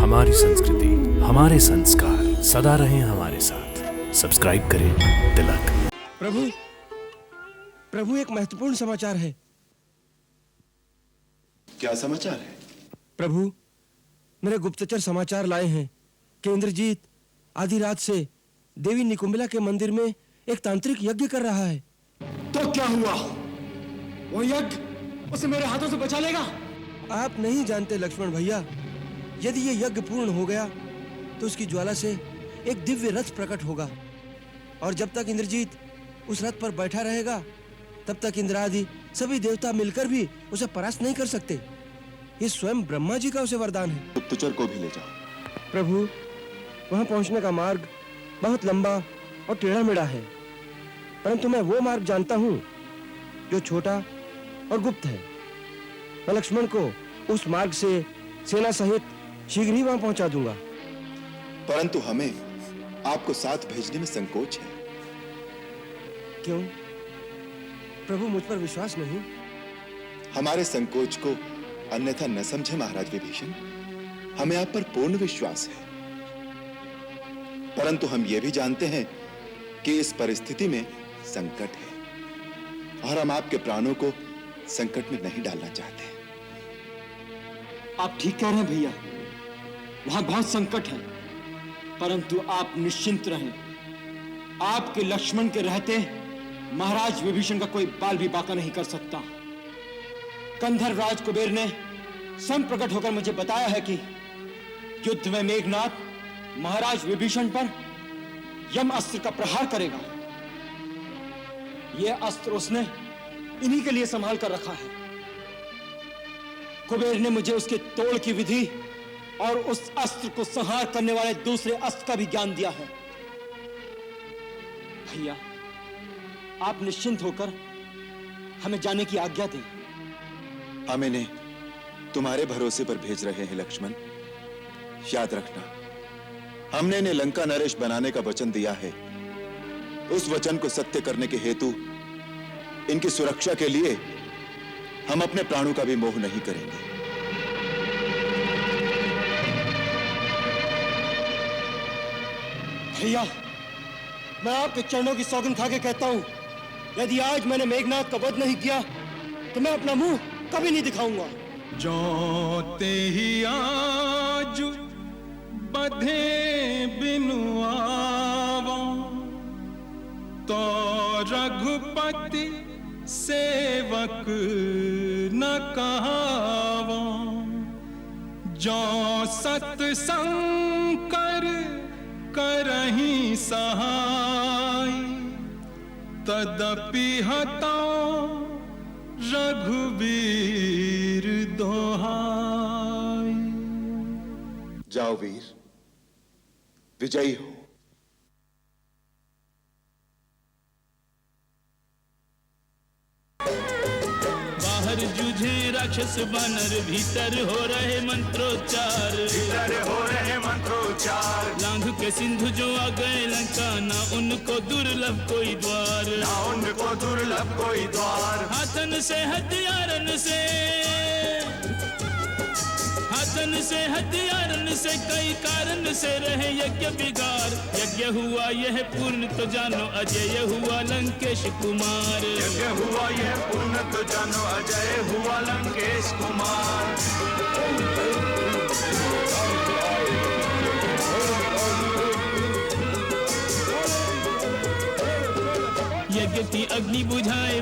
हमारी संस्कृति, हमारे संस्कार सदा रहें हमारे साथ। सब्सक्राइब करें तिलक। प्रभु, प्रभु एक महत्वपूर्ण समाचार है। क्या समाचार है? प्रभु, मेरे गुप्तचर समाचार लाए हैं कि इंद्रजीत आधी रात से देवी निकुंबिला के मंदिर में एक तांत्रिक यज्ञ कर रहा है। तो क्या हुआ? वो यज्ञ उसे मेरे हाथों से बचा लेगा? आप नहीं जानते लक्ष्मण भैया, यदि ये यज्ञ पूर्ण हो गया तो उसकी ज्वाला से एक दिव्य रथ प्रकट होगा, और जब तक इंद्रजीत उस रथ पर बैठा रहेगा तब तक इंद्रादि सभी देवता मिलकर भी उसे परास्त नहीं कर सकते। ये स्वयं ब्रह्मा जी का उसे वरदान है। गुप्तचर को भी ले जाओ। प्रभु, वहां पहुंचने का मार्ग बहुत लंबा और टेढ़ा मेढ़ा है, परंतु मैं वो मार्ग जानता हूं जो छोटा और गुप्त है। मैं लक्ष्मण को उस मार्ग से सेना सहित शीघ्र ही वहां पहुंचा दूंगा। परंतु हमें आपको साथ भेजने में संकोच है। क्यों प्रभु, मुझ पर विश्वास नहीं? हमारे संकोच को अन्यथा न समझे महाराज विभीषण। हमें आप पर पूर्ण विश्वास है, परंतु हम यह भी जानते हैं कि इस परिस्थिति में संकट है और हम आपके प्राणों को संकट में नहीं डालना चाहते। आप ठीक कह रहे हैं भैया, वहां बहुत संकट है, परंतु आप निश्चिंत रहें। आपके लक्ष्मण के रहते महाराज विभीषण का कोई बाल भी बांका नहीं कर सकता। कंधर राज कुबेर ने स्वयं प्रकट होकर मुझे बताया है कि युद्ध में मेघनाथ महाराज विभीषण पर यम अस्त्र का प्रहार करेगा। यह अस्त्र उसने इन्हीं के लिए संभाल कर रखा है। कुबेर ने मुझे उसके तोड़ की विधि और उस अस्त्र को संहार करने वाले दूसरे अस्त्र का भी ज्ञान दिया है। भैया, आप निश्चिंत होकर हमें जाने की आज्ञा दें। हम इन्हें तुम्हारे भरोसे पर भेज रहे हैं लक्ष्मण। याद रखना, हमने इन्हें लंका नरेश बनाने का वचन दिया है। उस वचन को सत्य करने के हेतु इनकी सुरक्षा के लिए हम अपने प्राणों का भी मोह नहीं करेंगे। भैया, मैं आपके चरणों की सौगंध खा के कहता हूं, यदि आज मैंने मेघनाथ का वध नहीं किया तो मैं अपना मुंह कभी नहीं दिखाऊंगा। जोते ही आज बधे बिनु आवा, तो रघुपति सेवक न कहावा। जो सतसंकर करहि सहाय, तदपि हतां रघुवीर दोहाय। जाओ वीर, विजयी हो। बाहर जूझे राक्षस बानर, भीतर हो रहे मंत्रोच्चार। लांघ के सिंधु जो आ गए लंका, ना उनको दुर्लभ कोई द्वार। हाथन से हथियारन से कई कारण से रहे यज्ञ बिगाड़। यज्ञ हुआ यह पूर्ण तो जानो, अजय हुआ लंकेश कुमार। यज्ञ की अग्नि बुझाए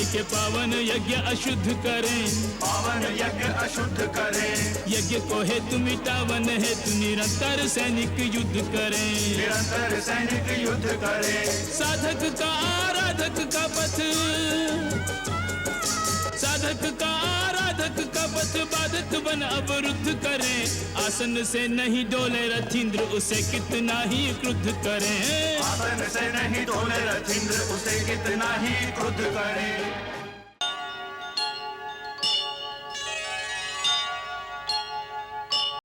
के पावन यज्ञ अशुद्ध करें। यज्ञ को हेतु मिटावन हेतु निरंतर सैनिक युद्ध करें। साधक का आराधक का पथ बाधक बन अवरुद्ध करें। आसन से नहीं डोले रथींद्र, उसे कितना ही क्रुद्ध करें।